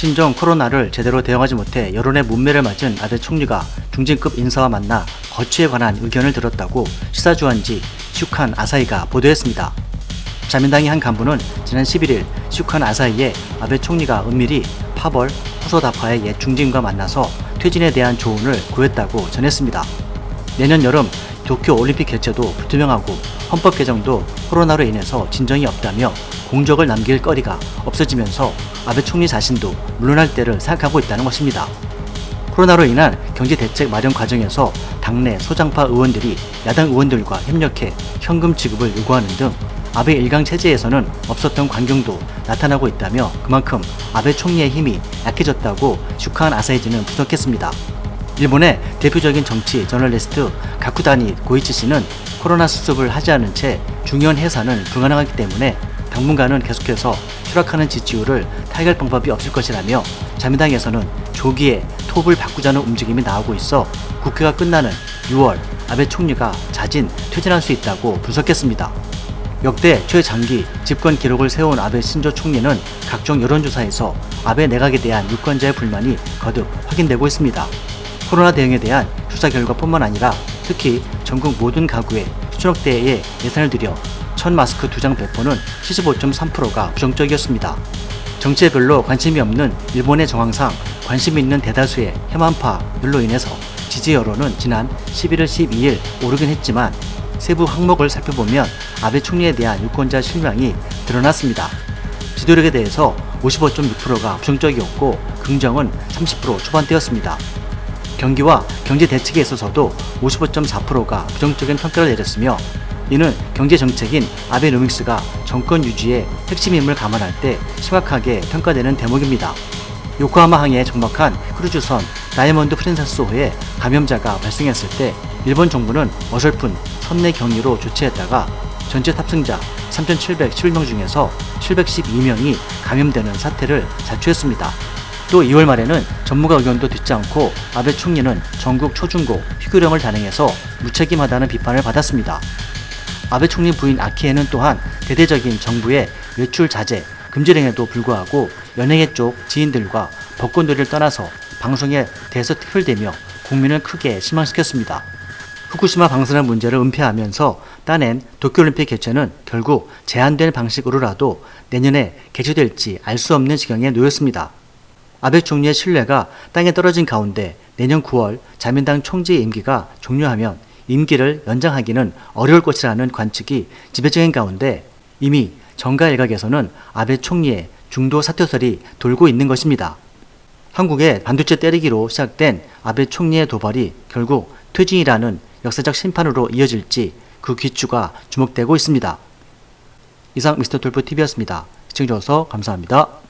신종 코로나를 제대로 대응하지 못해 여론의 문매를 맞은 아베 총리가 중진급 인사와 만나 거취에 관한 의견을 들었다고 시사주간지 시우칸 아사히가 보도했습니다. 자민당의 한 간부는 지난 11일 시우칸 아사히에 아베 총리가 은밀히 파벌 호소다파의 옛 중진과 만나서 퇴진에 대한 조언을 구했다고 전했습니다. 내년 여름 도쿄 올림픽 개최도 불투명하고 헌법 개정도 코로나로 인해서 진전이 없다며 공적을 남길 거리가 없어지면서 아베 총리 자신도 물러날 때를 생각하고 있다는 것입니다. 코로나로 인한 경제대책 마련 과정에서 당내 소장파 의원들이 야당 의원들과 협력해 현금 지급을 요구하는 등 아베 일강 체제에서는 없었던 광경도 나타나고 있다며 그만큼 아베 총리의 힘이 약해졌다고 슈칸 아사히지는 분석했습니다. 일본의 대표적인 정치 저널리스트 가쿠다니 고이치 씨는 코로나 수습을 하지 않은 채 중요한 해산은 불가능하기 때문에 당분간은 계속해서 추락하는 지지율을 타개할 방법이 없을 것이라며 자민당에서는 조기에 톱을 바꾸자는 움직임이 나오고 있어 국회가 끝나는 6월 아베 총리가 자진 퇴진할 수 있다고 분석했습니다. 역대 최장기 집권 기록을 세운 아베 신조 총리는 각종 여론조사에서 아베 내각에 대한 유권자의 불만이 거듭 확인되고 있습니다. 코로나 대응에 대한 조사 결과뿐만 아니라 특히 전국 모든 가구에 수천억 대의 예산을 들여 1000마스크 2장 배포는 75.3%가 부정적이었습니다. 정치에 별로 관심이 없는 일본의 정황상 관심이 있는 대다수의 혐한파들로 인해서 지지 여론은 지난 11월 12일 오르긴 했지만 세부 항목을 살펴보면 아베 총리에 대한 유권자 실망이 드러났습니다. 지도력에 대해서 55.6%가 부정적이었고 긍정은 30% 초반대였습니다. 경기와 경제 대책에 있어서도 55.4%가 부정적인 평가를 내렸으며 이는 경제정책인 아베노믹스가 정권 유지의 핵심임을 감안할 때 심각하게 평가되는 대목입니다. 요코하마항에 정박한 크루즈선 다이아몬드 프린세스호에 감염자가 발생했을 때 일본 정부는 어설픈 선내 격리로 조치했다가 전체 탑승자 3,711명 중에서 712명이 감염되는 사태를 자초했습니다. 또 2월 말에는 전문가 의견도 듣지 않고 아베 총리는 전국 초중고 휴교령을 단행해서 무책임하다는 비판을 받았습니다. 아베 총리 부인 아키에는 또한 대대적인 정부의 외출 자제, 금지령에도 불구하고 연예계 쪽 지인들과 법권들을 떠나서 방송에 대해서 특별대며 국민을 크게 실망시켰습니다. 후쿠시마 방사능 문제를 은폐하면서 따낸 도쿄올림픽 개최는 결국 제한된 방식으로라도 내년에 개최될지 알 수 없는 지경에 놓였습니다. 아베 총리의 신뢰가 땅에 떨어진 가운데 내년 9월 자민당 총재 임기가 종료하면 임기를 연장하기는 어려울 것이라는 관측이 지배적인 가운데 이미 정가 일각에서는 아베 총리의 중도 사퇴설이 돌고 있는 것입니다. 한국의 반도체 때리기로 시작된 아베 총리의 도발이 결국 퇴진이라는 역사적 심판으로 이어질지 그 귀추가 주목되고 있습니다. 이상 미스터 돌프TV였습니다. 시청해주셔서 감사합니다.